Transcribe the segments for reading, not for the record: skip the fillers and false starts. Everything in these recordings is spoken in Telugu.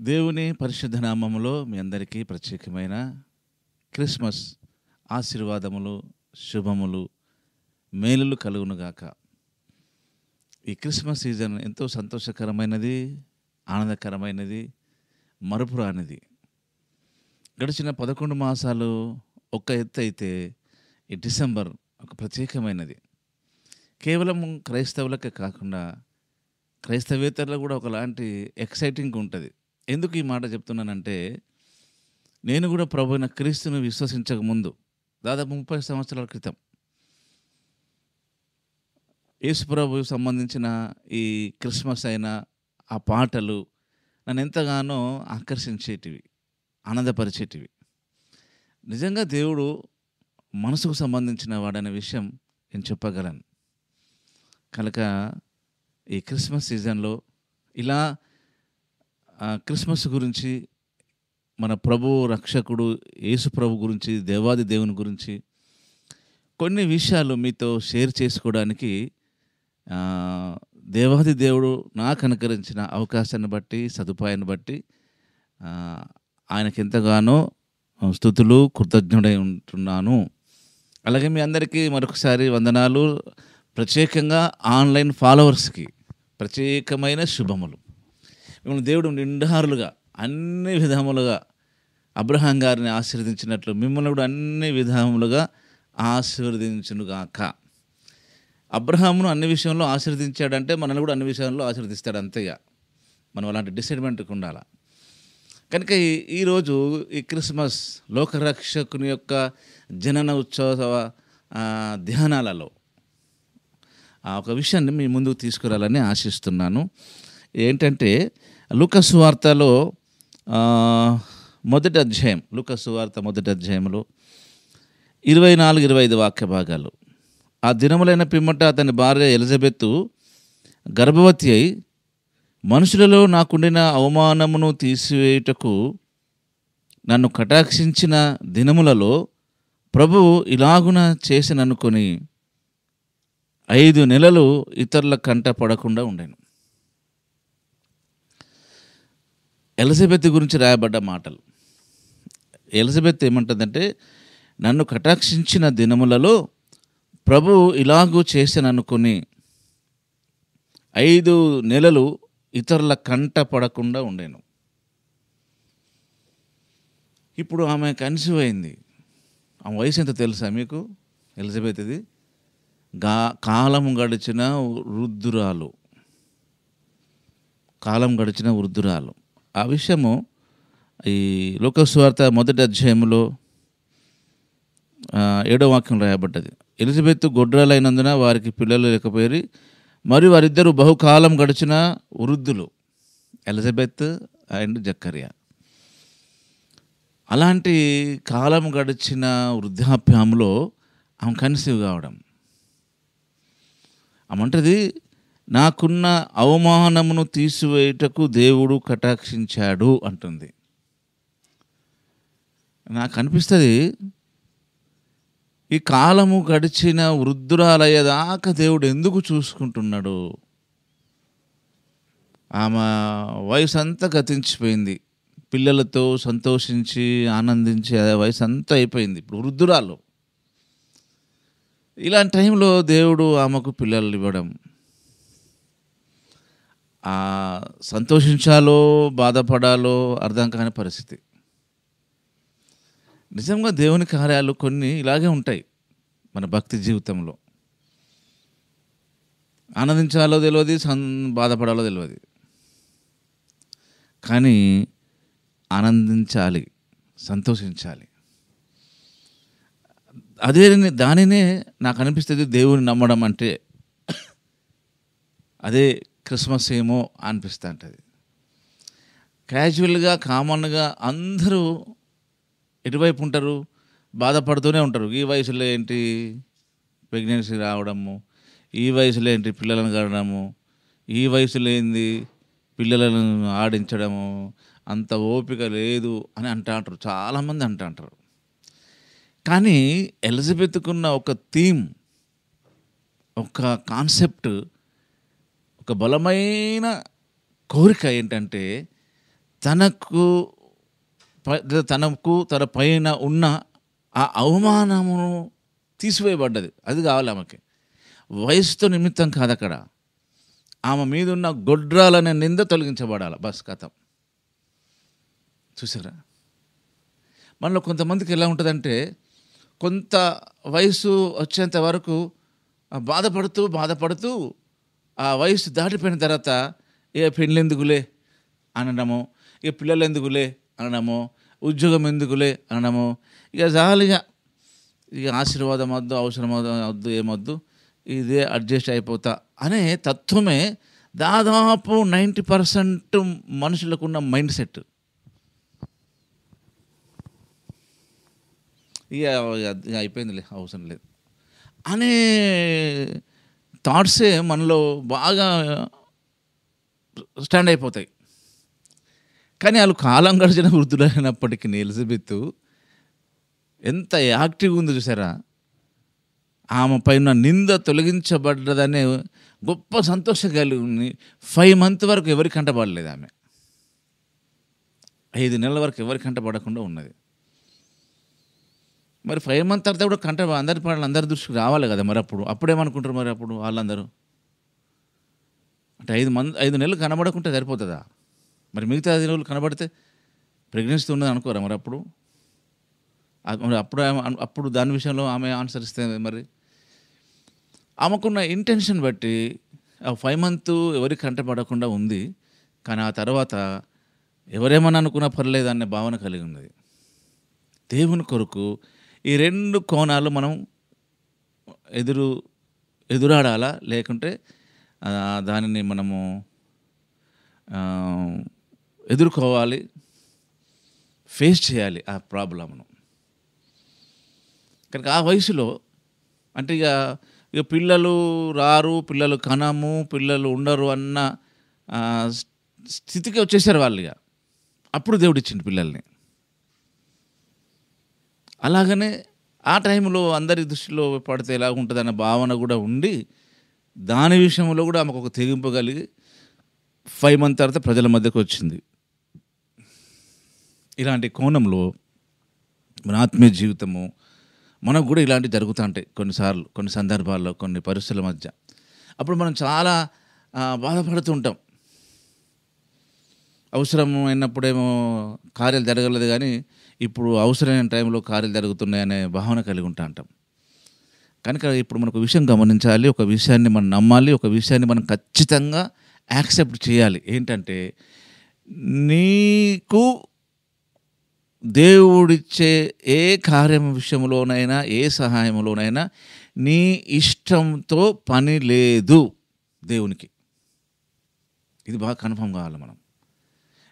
దేవుని పరిశుద్ధ నామములో మీ అందరికీ ప్రత్యేకమైన క్రిస్మస్ ఆశీర్వాదములు, శుభములు, మేలులు కలుగునుగాక. ఈ క్రిస్మస్ సీజన్ ఎంతో సంతోషకరమైనది, ఆనందకరమైనది, మరుపురానిది. గడిచిన 11 మాసాలు ఒక ఎత్తు అయితే ఈ డిసెంబర్ ఒక ప్రత్యేకమైనది. కేవలం క్రైస్తవులకే కాకుండా క్రైస్తవేతరులకు కూడా ఒకలాంటి ఎక్సైటింగ్ ఉంటుంది. ఎందుకు ఈ మాట చెప్తున్నానంటే, నేను కూడా ప్రభు అయిన క్రీస్తుని విశ్వసించక ముందు దాదాపు 30 సంవత్సరాల క్రితం యేసు ప్రభువు సంబంధించిన ఈ క్రిస్మస్ అయిన ఆ పాటలు నన్ను ఎంతగానో ఆకర్షించేటివి, ఆనందపరిచేటివి. నిజంగా దేవుడు మనసుకు సంబంధించిన వాడనే విషయం నేను చెప్పగలను. కనుక ఈ క్రిస్మస్ సీజన్లో ఇలా క్రిస్మస్ గురించి, మన ప్రభు రక్షకుడు యేసు ప్రభు గురించి, దేవాది దేవుని గురించి కొన్ని విషయాలు మీతో షేర్ చేసుకోవడానికి దేవాది దేవుడు నాకు అనుకరించిన అవకాశాన్ని బట్టి, సదుపాయాన్ని బట్టి ఆయనకి ఎంతగానో స్తుతులు, కృతజ్ఞుడై ఉంటున్నాను. అలాగే మీ అందరికీ మరొకసారి వందనాలు. ప్రత్యేకంగా ఆన్లైన్ ఫాలోవర్స్కి ప్రత్యేకమైన శుభములు. మిమ్మల్ని దేవుడు నిండారులుగా అన్ని విధములుగా అబ్రహాం గారిని ఆశీర్వదించినట్లు మిమ్మల్ని కూడా అన్ని విధములుగా ఆశీర్వదించునుగాక. అబ్రహామును అన్ని విషయంలో ఆశీర్వదించాడంటే మనల్ని కూడా అన్ని విషయంలో ఆశీర్వదిస్తాడు. అంతేగా, మనం అలాంటి డిసైడ్మెంట్కి ఉండాలి. కనుక ఈరోజు ఈ క్రిస్మస్ లోకరక్షకుని యొక్క జనన ఉత్సవ ధ్యానాలలో ఒక విషయాన్ని మీ ముందుకు తీసుకురావాలని ఆశిస్తున్నాను. ఏంటంటే లూకా సువార్తలో మొదటి అధ్యాయంలో 24-25 వాక్య భాగాలు. ఆ దినములైన పిమ్మట అతని భార్య ఎలిజబెతు గర్భవతి అయి, మనుషులలో నాకుండిన అవమానమును తీసివేయుటకు నన్ను కటాక్షించిన దినములలో ప్రభువు ఇలాగున చేసిననుకొని 5 నెలలు ఇతరుల కంట పడకుండా ఉండెను. ఎలిజబెత్ గురించి రాయబడ్డ మాటలు. ఎలిజబెత్ ఏమంటుందంటే, నన్ను కటాక్షించిన దినములలో ప్రభువు ఇలాగూ చేసిననుకొని 5 నెలలు ఇతరుల కంట పడకుండా ఉండేను. ఇప్పుడు ఆమె కన్సీవ్ అయింది. ఆమె వయసు ఎంత తెలుసా మీకు? ఎలిజబెత్ది కాలం గడిచిన వృద్ధురాలు. ఆ విషయము ఈ లూకా సువార్త మొదటి అధ్యాయంలో 7వ వాక్యం రాయబడ్డది. ఎలిజబెత్ గొడ్రాలైనందున వారికి పిల్లలు లేకపోయారు, మరియు వారిద్దరూ బహుకాలం గడిచిన వృద్ధులు, ఎలిజబెత్ అండ్ జకర్యా. అలాంటి కాలం గడిచిన వృద్ధాప్యంలో ఆమె కన్సీవ్ కావడం. ఆమంటది, నాకున్న అవమానమును తీసివేయుటకు దేవుడు కటాక్షించాడు అంటుంది. నాకు అనిపిస్తుంది, ఈ కాలము గడిచిన వృద్ధురాలయ్యేదాకా దేవుడు ఎందుకు చూసుకుంటున్నాడు? ఆమె వయసు అంతా గతించిపోయింది. పిల్లలతో సంతోషించి ఆనందించి వయసు అంతా అయిపోయింది. ఇప్పుడు వృద్ధురాలు. ఇలాంటి టైంలో దేవుడు ఆమెకు పిల్లలు ఇవ్వడం, సంతోషించాలో బాధపడాలో అర్థం కాని పరిస్థితి. నిజంగా దేవుని కార్యాలు కొన్ని ఇలాగే ఉంటాయి. మన భక్తి జీవితంలో ఆనందించాలో తెలియదు, బాధపడాలో తెలియదు. కానీ ఆనందించాలి, సంతోషించాలి. దానినే నాకు అనిపిస్తుంది దేవుని నమ్మడం అంటే. అదే క్రిస్మస్ ఏమో అనిపిస్తూ ఉంటుంది. క్యాజువల్గా, కామన్గా అందరూ ఎటువైపు ఉంటారు? బాధపడుతూనే ఉంటారు. ఈ వయసులో ఏంటి ప్రెగ్నెన్సీ రావడము, ఈ వయసులో ఏంటి పిల్లలను కనడము, ఈ వయసులో ఏంది పిల్లలను ఆడించడము, అంత ఓపిక లేదు అని అంటారు. చాలామంది అంటారు. కానీ ఎలిజబెత్కున్న ఒక థీమ్, ఒక కాన్సెప్ట్, ఒక బలమైన కోరిక ఏంటంటే తన పైన ఉన్న ఆ అవమానమును తీసివేయబడ్డది. అది కావాలి ఆమెకి. వయసుతో నిమిత్తం కాదు అక్కడ. ఆమె మీద ఉన్న గొడ్రాలనే నింద తొలగించబడాలి. బస్ కథం. చూసారా? మనలో కొంతమందికి ఎలా ఉంటుందంటే, కొంత వయసు వచ్చేంత వరకు బాధపడుతూ ఆ వయసు దాటిపోయిన తర్వాత పెళ్ళి ఎందుకులే అనడము, పిల్లలు ఎందుకులే అనడము, ఉద్యోగం ఎందుకులే అనడము, జాలిగా ఆశీర్వాదం వద్దు, అవసరం వద్దు, ఏమొద్దు, ఇదే అడ్జస్ట్ అయిపోతా అనే తత్వమే దాదాపు 90% మనుషులకున్న మైండ్ సెట్. అయిపోయిందిలే, అవసరం లేదు అనే థాట్సే మనలో బాగా స్టాండ్ అయిపోతాయి. కానీ వాళ్ళు కాలం గడిచిన వృద్ధులైనప్పటికీ ఎలిజబెత్ ఎంత యాక్టివ్గా ఉందో చూసారా? ఆమె పైన నింద తొలగించబడ్డదనే గొప్ప సంతోషం కలిగి 5 months వరకు ఎవరికి కంటపడలేదు. ఆమె 5 నెలల వరకు ఎవరికి కంటపడకుండా ఉన్నది. మరి 5 months తర్వాత కూడా అందరి దృష్టికి రావాలి కదా. మరి అప్పుడేమనుకుంటారు? మరి అప్పుడు వాళ్ళందరూ అంటే 5 నెలలు కనబడకుంటే సరిపోతుందా? మరి మిగతా 5 రోజులు కనబడితే ప్రెగ్నెన్సీ ఉన్నది అనుకోరా? మరి అప్పుడు దాని విషయంలో ఆమె ఆన్సర్ ఇస్తే మరి ఆమెకున్న ఇంటెన్షన్ బట్టి ఆ 5 months ఎవరికి కంటపడకుండా ఉంది. కానీ ఆ తర్వాత ఎవరేమన్నా అనుకున్నా పర్లేదు అనే భావన కలిగి ఉన్నది. దేవుని కొరకు ఈ 2 కోణాలు మనం ఎదురాడాలా, లేకుంటే దానిని మనము ఎదుర్కోవాలి, ఫేస్ చేయాలి ఆ ప్రాబ్లమ్ను. కనుక ఆ వయసులో అంటే ఇక పిల్లలు రారు, పిల్లలు కనము, పిల్లలు ఉండరు అన్న స్థితికి వచ్చేసారు వాళ్ళు. అప్పుడు దేవుడు ఇచ్చిండు పిల్లల్ని. అలాగనే ఆ టైంలో అందరి దృష్టిలో పడితే ఎలా ఉంటుందన్న భావన కూడా ఉండి, దాని విషయంలో కూడా ఆమెకు ఒక తెగింపు కలిగి 5 months తర్వాత ప్రజల మధ్యకు వచ్చింది. ఇలాంటి కోణంలో మన ఆత్మీయ జీవితము మనకు కూడా ఇలాంటివి జరుగుతూ ఉంటాయి కొన్నిసార్లు, కొన్ని సందర్భాల్లో, కొన్ని పరిస్థితుల మధ్య. అప్పుడు మనం చాలా బాధపడుతూ ఉంటాం. అవసరం అయినప్పుడేమో కార్యాలు జరగలేదు, కానీ ఇప్పుడు అవసరమైన టైంలో కార్యాలు జరుగుతున్నాయనే భావన కలిగి ఉంటాం. కనుక ఇప్పుడు మనకు విషయం గమనించాలి, ఒక విషయాన్ని మనం నమ్మాలి, ఒక విషయాన్ని మనం ఖచ్చితంగా యాక్సెప్ట్ చేయాలి. ఏంటంటే, నీకు దేవుడిచ్చే ఏ కార్యం విషయంలోనైనా, ఏ సహాయంలోనైనా నీ ఇష్టంతో పని లేదు దేవునికి. ఇది బాగా కన్ఫర్మ్ కావాలి మనం.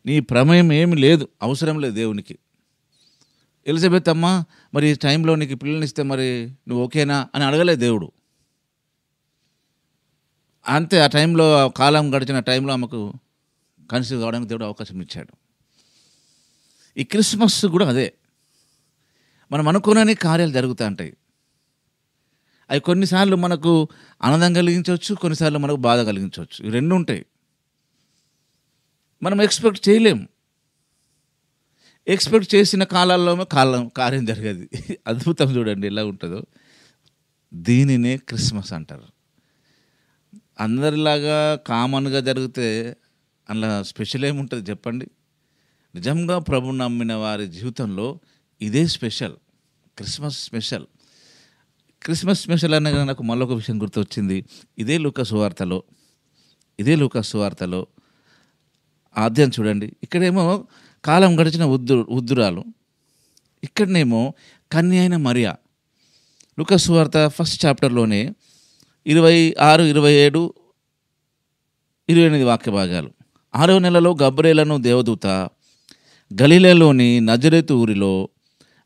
నీ ప్రమేయం ఏమి లేదు, అవసరం లేదు దేవునికి. ఎలిజబెత్ అమ్మ మరి ఈ టైంలో నీకు పిల్లల్నిస్తే మరి నువ్వు ఓకేనా అని అడగలేదు దేవుడు. అంతే, ఆ టైంలో కాలం గడిచిన టైంలో ఆమెకు కన్సీవ్ కావడానికి దేవుడు అవకాశం ఇచ్చాడు. ఈ క్రిస్మస్ కూడా అదే. మనం అనుకునే కార్యాలు జరుగుతూ ఉంటాయి. అవి కొన్నిసార్లు మనకు ఆనందం కలిగించవచ్చు, కొన్నిసార్లు మనకు బాధ కలిగించవచ్చు. ఇవి 2 ఉంటాయి. మనం ఎక్స్పెక్ట్ చేయలేము. ఎక్స్పెక్ట్ చేసిన కాలాల్లో కార్యం జరగదు. అద్భుతం చూడండి ఎలా ఉంటుందో. దీనినే క్రిస్మస్ అంటారు. అందరిలాగా కామన్గా జరిగితే అందులో స్పెషల్ ఏముంటుంది చెప్పండి? నిజంగా ప్రభుని నమ్మిన వారి జీవితంలో ఇదే special. Christmas special. Christmas special అనగా నాకు మళ్ళొక విషయం గుర్తొచ్చింది. ఇదే లూకా సువార్తలో అధ్యాయం చూడండి. ఇక్కడేమో కాలం గడిచిన వృద్ధురాలు, ఇక్కడనేమో కన్య అయిన మరియా. లూకా సువార్త 1st chapterలోనే 26, 27, 28 వాక్య భాగాలు. 6వ నెలలో గబ్రియేలును దేవదూత గలిలయలోని నజరేతు ఊరిలో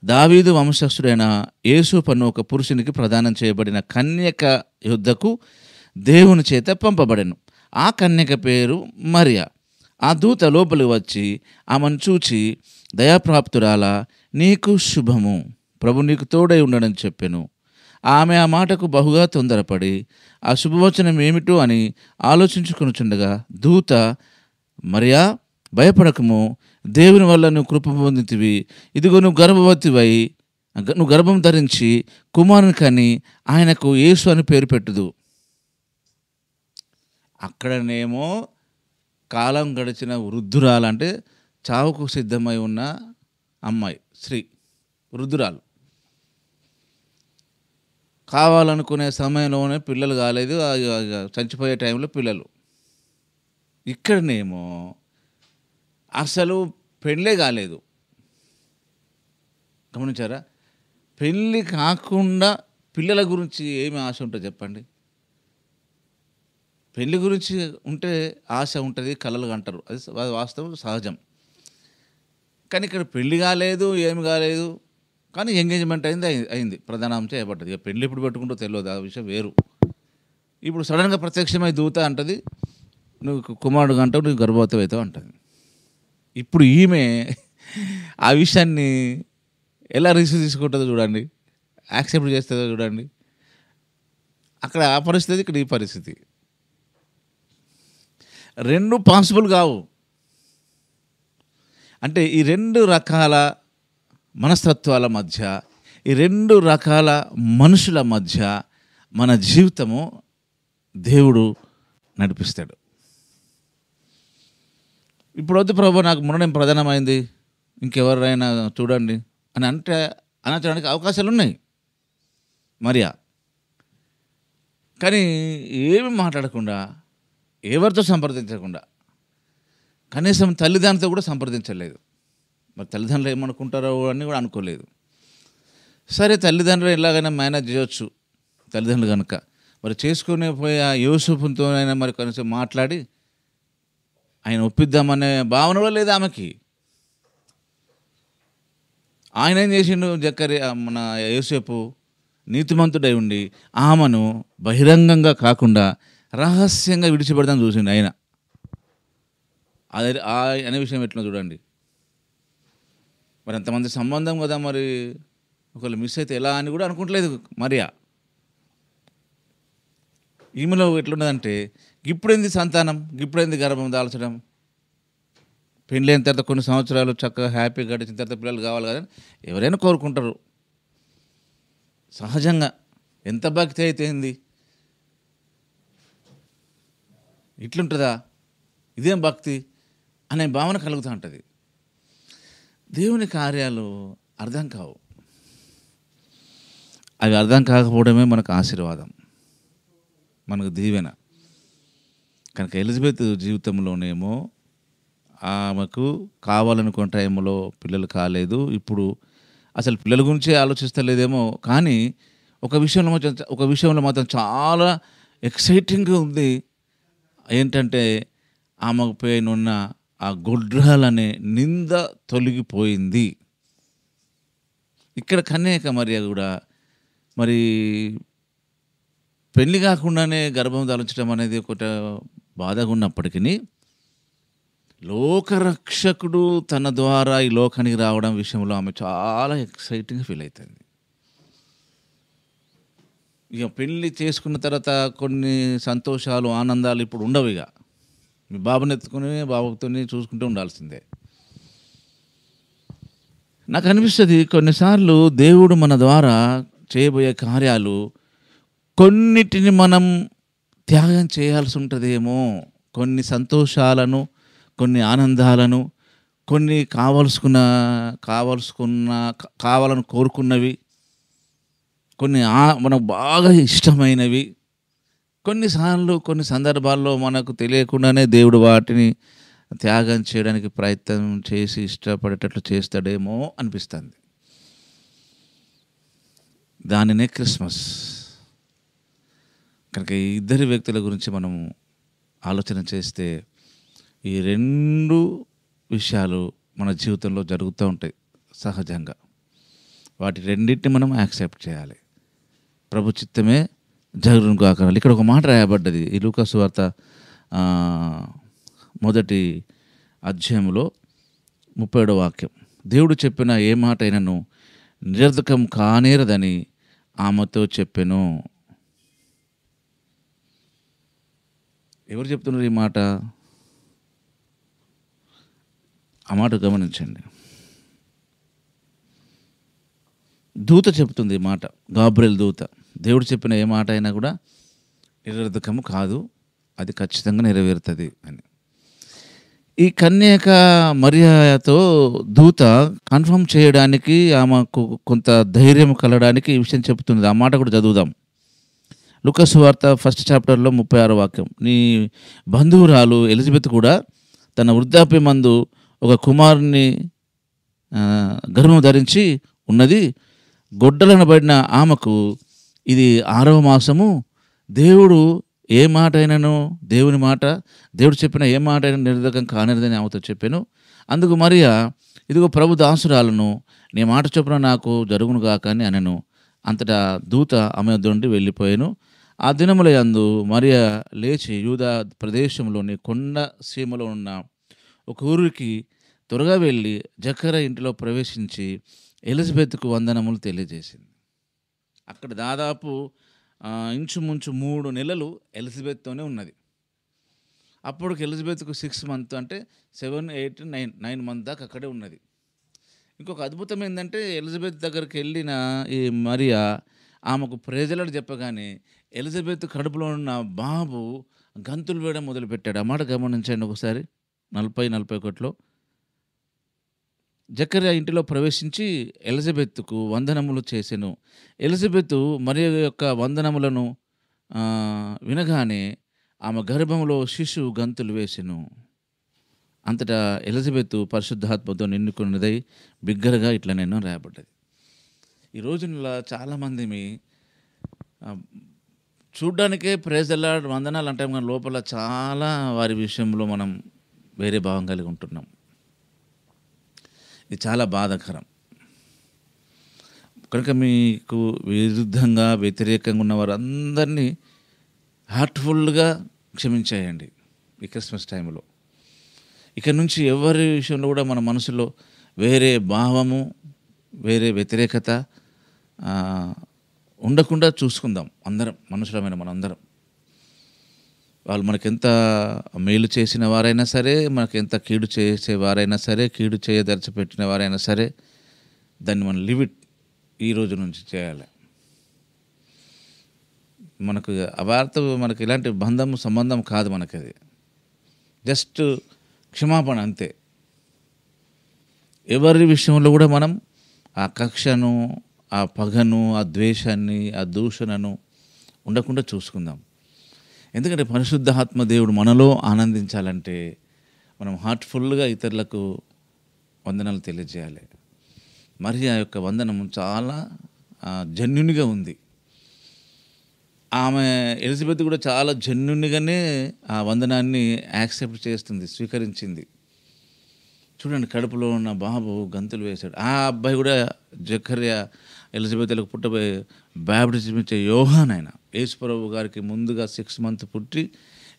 దావీదు వంశస్థుడైన యేసు అను ఒక పురుషునికి ప్రదానం చేయబడిన కన్యక యొద్దకు దేవుని చేత పంపబడెను. ఆ కన్యక పేరు మరియా. ఆ దూత లోపలికి వచ్చి ఆమెను చూచి, దయాప్రాప్తురాలా, నీకు శుభము, ప్రభు నీకు తోడై ఉండడని చెప్పెను. ఆమె ఆ మాటకు బహుగా తొందరపడి ఆ శుభవచనం ఏమిటో అని ఆలోచించుకొనుచుండగా దూత, మరియా, భయపడకము, దేవుని వల్ల నువ్వు కృప పొందితివి. ఇదిగో నువ్వు గర్భం ధరించి కుమారుని కని ఆయనకు యేసు అని పేరు పెట్టుదు. అక్కడనేమో కాలం గడిచిన వృద్ధురాలు, అంటే చావుకు సిద్ధమై ఉన్న అమ్మాయి, స్త్రీ, వృద్ధురాలు, కావాలనుకునే సమయంలోనే పిల్లలు కాలేదు, చచ్చిపోయే టైంలో పిల్లలు. ఇక్కడనేమో అసలు పెళ్ళే కాలేదు. గమనించారా? పెళ్ళి కాకుండా పిల్లల గురించి ఏమి ఆశ ఉంటుంది చెప్పండి? పెళ్ళి గురించి ఉంటే ఆశ ఉంటుంది, కలలు అంటారు, అది వాస్తవం, సహజం. కానీ ఇక్కడ పెళ్ళి కాలేదు, ఏమి కాలేదు, కానీ ఎంగేజ్మెంట్ అయింది, ప్రధానం చేయబడ్డది. ఇక పెళ్ళి ఎప్పుడు పెట్టుకుంటూ తెలియదు, ఆ విషయం వేరు. ఇప్పుడు సడన్గా ప్రత్యక్షమై దూత అంటది, నువ్వు కుమారుడు అంటావు, నువ్వు గర్భవతి అవుతావు అంటుంది. ఇప్పుడు ఈమె ఆ విషయాన్ని ఎలా రిసీవ్ తీసుకుంటుందో చూడండి, యాక్సెప్ట్ చేస్తుందో చూడండి. అక్కడ ఆ పరిస్థితి, ఇక్కడ ఈ పరిస్థితి, రెండు పాసిబుల్ కావు. అంటే ఈ రెండు రకాల మనస్తత్వాల మధ్య, ఈ రెండు రకాల మనుషుల మధ్య మన జీవితము దేవుడు నడిపిస్తాడు. ఇప్పుడు వద్దు ప్రభు, నాకు మరణం ప్రధానమైంది, ఇంకెవరైనా చూడండి అని అనడానికి అవకాశాలు ఉన్నాయి మరియా. కానీ ఏమి మాట్లాడకుండా, ఎవరితో సంప్రదించకుండా, కనీసం తల్లిదండ్రులతో కూడా సంప్రదించలేదు. మరి తల్లిదండ్రులు ఏమనుకుంటారో అని కూడా అనుకోలేదు. సరే, తల్లిదండ్రులు ఎలాగైనా మేనేజ్ చేయొచ్చు, తల్లిదండ్రులు కనుక మరి చేసుకునే పోయి ఆ యూసుఫ్తోనైనా మరి కనీసం మాట్లాడి ఆయన ఒప్పిద్దామనే భావన కూడా లేదు ఆమెకి. ఆయన ఏం చేసిండు, మన యోసేపు నీతిమంతుడై ఉండి ఆమెను బహిరంగంగా కాకుండా రహస్యంగా విడిచిపెడదాం చూసిండు ఆయన. అదే అనే విషయం ఎట్లా చూడండి. మరి అంతమంది సంబంధం కదా, మరి ఒకళ్ళు మిస్ అయితే ఎలా అని కూడా అనుకుంటలేదు మరియా. ఈమెలో ఎట్లున్నదంటే, ఇప్పుడేంది సంతానం, ఇప్పుడేంది గర్భం దాల్చడం, పెళ్ళి అయిన తర్వాత కొన్ని సంవత్సరాలు చక్కగా హ్యాపీగా గడిచిన తర్వాత పిల్లలు కావాలి కదా ఎవరైనా కోరుకుంటారు సహజంగా. ఎంత భక్తి అయితే ఏంది, ఇట్లుంటుందా, ఇదేం భక్తి అనే భావన కలుగుతూ ఉంటుంది. దేవుని కార్యాలు అర్థం కావు. అవి అర్థం కాకపోవడమే మనకు ఆశీర్వాదం, మనకు దీవెన. కనుక ఎలిజబెత్ జీవితంలోనేమో ఆమెకు కావాలనుకున్న టైంలో పిల్లలు కాలేదు. ఇప్పుడు అసలు పిల్లల గురించే ఆలోచిస్తలేదేమో, కానీ ఒక విషయంలో మాత్రం చాలా ఎక్సైటింగ్గా ఉంది. ఏంటంటే ఆమెకు పైన ఉన్న ఆ గొడ్రాలనే నింద తొలగిపోయింది. ఇక్కడ కన్యక మరియ కూడా మరి పెళ్లి కాకుండానే గర్భం దాల్చడం అనేది ఒకటి బాధగా ఉన్నప్పటికీ, లోకరక్షకుడు తన ద్వారా ఈ లోకానికి రావడం విషయంలో ఆమె చాలా ఎక్సైటింగ్గా ఫీల్ అవుతుంది. ఇక పెళ్ళి చేసుకున్న తర్వాత కొన్ని సంతోషాలు, ఆనందాలు ఇప్పుడు ఉండవు. ఇక మీ బాబుని ఎత్తుకుని బాబుతో చూసుకుంటూ ఉండాల్సిందే. నాకు అనిపిస్తుంది కొన్నిసార్లు దేవుడు మన ద్వారా చేయబోయే కార్యాలు కొన్నిటిని మనం త్యాగం చేయాల్సి ఉంటుందేమో. కొన్ని సంతోషాలను, కొన్ని ఆనందాలను, కొన్ని కావాలని కోరుకున్నవి, కొన్ని మనకు బాగా ఇష్టమైనవి, కొన్నిసార్లు కొన్ని సందర్భాల్లో మనకు తెలియకుండానే దేవుడు వాటిని త్యాగం చేయడానికి ప్రయత్నం చేసి ఇష్టపడేటట్లు చేస్తాడేమో అనిపిస్తుంది. దానినే క్రిస్మస్. కనుక ఈ ఇద్దరి వ్యక్తుల గురించి మనం ఆలోచన చేస్తే ఈ రెండు విషయాలు మన జీవితంలో జరుగుతూ ఉంటాయి సహజంగా. వాటి రెండింటిని మనం యాక్సెప్ట్ చేయాలి. ప్రభు చిత్తమే జరుగును గాక. ఇక్కడ ఒక మాట రాయబడ్డది, ఈ లూకా సువార్త 1వ అధ్యాయంలో 30వ వాక్యం. దేవుడు చెప్పిన ఏ మాట అయినను నిరర్ధకం కానేరదని ఆమెతో చెప్పెను. ఎవరు చెప్తున్నారు ఈ మాట? ఆ మాట గమనించండి. దూత చెప్తుంది ఈ మాట, గాబ్రియల్ దూత. దేవుడు చెప్పిన ఏ మాట అయినా కూడా నిరర్ధకము కాదు, అది ఖచ్చితంగా నెరవేరుతుంది అని. ఈ కన్యక మరియతో దూత కన్ఫర్మ్ చేయడానికి, ఆమెకు కొంత ధైర్యం కలగడానికి ఈ విషయం చెప్తుంది. ఆ మాట కూడా చదువుదాం. లూకా సువార్త 1st చాప్టర్లో 36వ వాక్యం. నీ బంధువురాలు ఎలిజబెత్ కూడా తన వృద్ధాప్యమందు ఒక కుమారుని గర్భం ధరించి ఉన్నది. గొడ్డలనబడిన ఆమెకు ఇది 6వ మాసము. దేవుడు ఏ మాట అయినను, దేవుని మాట, దేవుడు చెప్పిన ఏ మాట అయినా నిర్ధకం కానిదని ఆమెతో చెప్పాను. అందుకు మరియా, ఇదిగో ప్రభు దాసురాలను, నీ మాట చొప్పున నాకు జరుగును గాక అని అనెను. అంతటా దూత ఆమె వద్ద నుండి వెళ్ళిపోయాను. ఆ దినముల యందు మరియా లేచి యూదా ప్రదేశంలోని కొండ సీమలో ఉన్న ఒక ఊరికి త్వరగా వెళ్ళి జకర్యా ఇంటిలో ప్రవేశించి ఎలిజబెత్కు వందనములు తెలియజేసింది. అక్కడ దాదాపు ఇంచుమించు 3 నెలలు ఎలిజబెత్తోనే ఉన్నది. అప్పటికి ఎలిజబెత్కు 6 months, అంటే 7, 8, 9 months దాకా అక్కడే ఉన్నది. ఇంకొక అద్భుతం ఏంటంటే, ఎలిజబెత్ దగ్గరికి వెళ్ళిన ఈ మరియా ఆమెకు ప్రేజలను చెప్పగానే ఎలిజబెత్ కడుపులో ఉన్న బాబు గంతులు వేయడం మొదలుపెట్టాడు. ఆ మాట గమనించండి ఒకసారి. 40-41లో జకర్యా ఇంటిలో ప్రవేశించి ఎలిజబెత్కు వందనములు చేసెను. ఎలిజబెత్ మరియ యొక్క వందనములను వినగానే ఆమె గర్భంలో శిశువు గంతులు వేసెను. అంతటా ఎలిజబెత్ పరిశుద్ధాత్మతో నిండుకున్నదై బిగ్గరగా ఇట్లా నేను రాయబడ్డది. ఈ రోజుల్లో చాలామంది చూడ్డానికే ప్రైజ్ ది లార్డ్ వందనాలు అంటాం, కానీ లోపల చాలా వారి విషయంలో మనం వేరే భావం కలిగి ఉంటున్నాం. ఇది చాలా బాధాకరం. కనుక మీకు విరుద్ధంగా, వ్యతిరేకంగా ఉన్న వారందరినీ హార్ట్ఫుల్గా క్షమించేయండి ఈ క్రిస్మస్ టైంలో. ఇక నుంచి ఎవరి విషయంలో కూడా మన మనసులో వేరే భావము, వేరే వ్యతిరేకత ఉండకుండా చూసుకుందాం. అందరం మనుషులమైన మనందరం, వాళ్ళు మనకెంత మేలు చేసిన వారైనా సరే, మనకెంత కీడు చేసేవారైనా సరే, కీడు చేయదర్చిపెట్టిన వారైనా సరే, దాన్ని మనం లిమిట్ ఈ రోజు నుంచి చేయాలి. మనకు వారితో మనకి ఇలాంటి సంబంధం కాదు మనకది. జస్ట్ క్షమాపణ అంతే. ఎవరి విషయంలో కూడా మనం ఆ కక్షను, ఆ పగను, ఆ ద్వేషాన్ని, ఆ దూషణను ఉండకుండా చూసుకుందాం. ఎందుకంటే పరిశుద్ధాత్మ దేవుడు మనలో ఆనందించాలంటే మనం హార్ట్ఫుల్గా ఇతరులకు వందనాలు తెలియజేయాలి. మరియా యొక్క వందనం చాలా జెన్యూన్గా ఉంది. ఆమె ఎలిజబెత్ కూడా చాలా జెన్యూన్గానే ఆ వందనాన్ని యాక్సెప్ట్ చేస్తుంది, స్వీకరించింది. చూడండి, కడుపులో ఉన్న బాబు గంతులు వేశాడు. ఆ అబ్బాయి కూడా జకర్యా ఎలిజబెత్లకు పుట్టబోయే బాప్టిజం ఇచ్చే యోహాన్. ఆయన యేసుప్రభు గారికి ముందుగా 6 months పుట్టి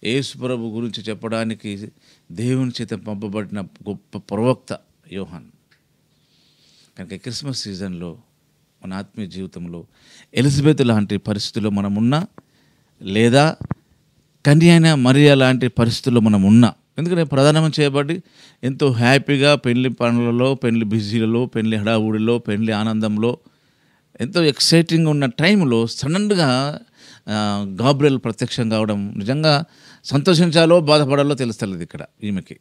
యేసుప్రభు గురించి చెప్పడానికి దేవుని చేత పంపబడిన గొప్ప ప్రవక్త యోహాన్. కనుక క్రిస్మస్ సీజన్లో మన ఆత్మీయ జీవితంలో ఎలిజబెత్ లాంటి పరిస్థితుల్లో మనం ఉన్నా, లేదా కన్యైన మరియా లాంటి పరిస్థితుల్లో మనం ఉన్నా, ఎందుకంటే ప్రధానం చేయబడి ఎంతో హ్యాపీగా పెళ్లి పనులలో, పెళ్లి బిజీలలో, పెళ్లి హడావుడిలో, పెళ్లి ఆనందంలో ఎంతో ఎక్సైటింగ్ ఉన్న టైంలో సడన్గా గాబ్రియల్ ప్రత్యక్షం కావడం నిజంగా సంతోషించాలో బాధపడాలో తెలుస్తలేదు ఇక్కడ ఈమెకి.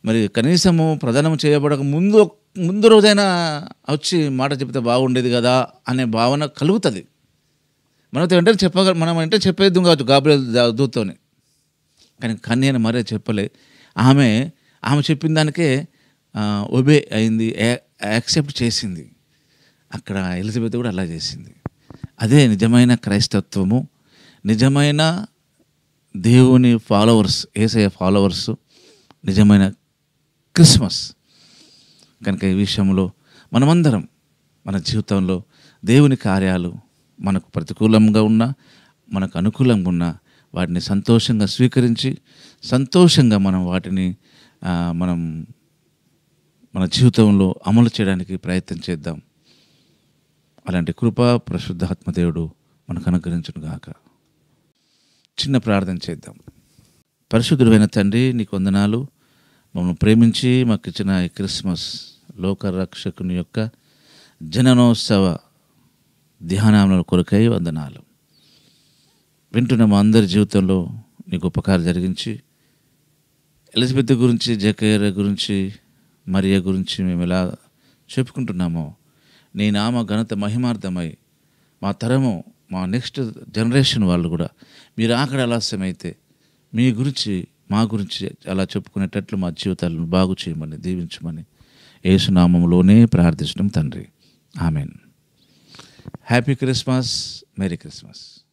మరి కనీసము ప్రధానం చేయబడక ముందు రోజైనా వచ్చి మాట చెప్తే బాగుండేది కదా అనే భావన కలుగుతుంది. మనం వెంటనే చెప్పేద్దాం కావచ్చు గాబ్రియల్ దూతతోనే. కానీ కన్యను మరే చెప్పలే. ఆమె చెప్పిన దానికే ఒబే అయింది, యాక్సెప్ట్ చేసింది. అక్కడ ఎలిజబెత్ కూడా అలా చేసింది. అదే నిజమైన క్రైస్తత్వము, నిజమైన దేవుని ఫాలోవర్స్, యేసయ్య ఫాలోవర్స్, నిజమైన క్రిస్మస్. కనుక ఈ విషయంలో మనమందరం మన జీవితంలో దేవుని కార్యాలు మనకు ప్రతికూలంగా ఉన్నా, మనకు అనుకూలంగా ఉన్నా, వాటిని సంతోషంగా స్వీకరించి సంతోషంగా మనం వాటిని మన జీవితంలో అమలు చేయడానికి ప్రయత్నం చేద్దాం. అలాంటి కృప పరిశుద్ధాత్మ దేవుడు మనకు అనుగ్రహించును గాక. చిన్న ప్రార్థన చేద్దాం. పరిశుద్ధుడైన తండ్రి, నీకు వందనాలు. మమ్మల్ని ప్రేమించి మాకు ఇచ్చిన ఈ క్రిస్మస్ లోకరక్షకుని యొక్క జననోత్సవ ధ్యానాల కొరకై వందనాలు. వింటున్న మా అందరి జీవితంలో నీకు ఉపకారం జరిగించి ఎలిజబెత్ గురించి, జకర్యా గురించి, మరియ గురించి మేము ఎలా చెప్పుకుంటున్నామో నీ నామ ఘనత మహిమార్థమై మా తరము, మా నెక్స్ట్ జనరేషన్ వాళ్ళు కూడా మీరు ఆకడ ఆలస్యమైతే మీ గురించి, మా గురించి అలా చెప్పుకునేటట్లు మా జీవితాలను బాగు చేయమని, దీవించమని యేసు నామములోనే ప్రార్థిస్తున్నాం తండ్రి. Amen. Happy Christmas, merry Christmas.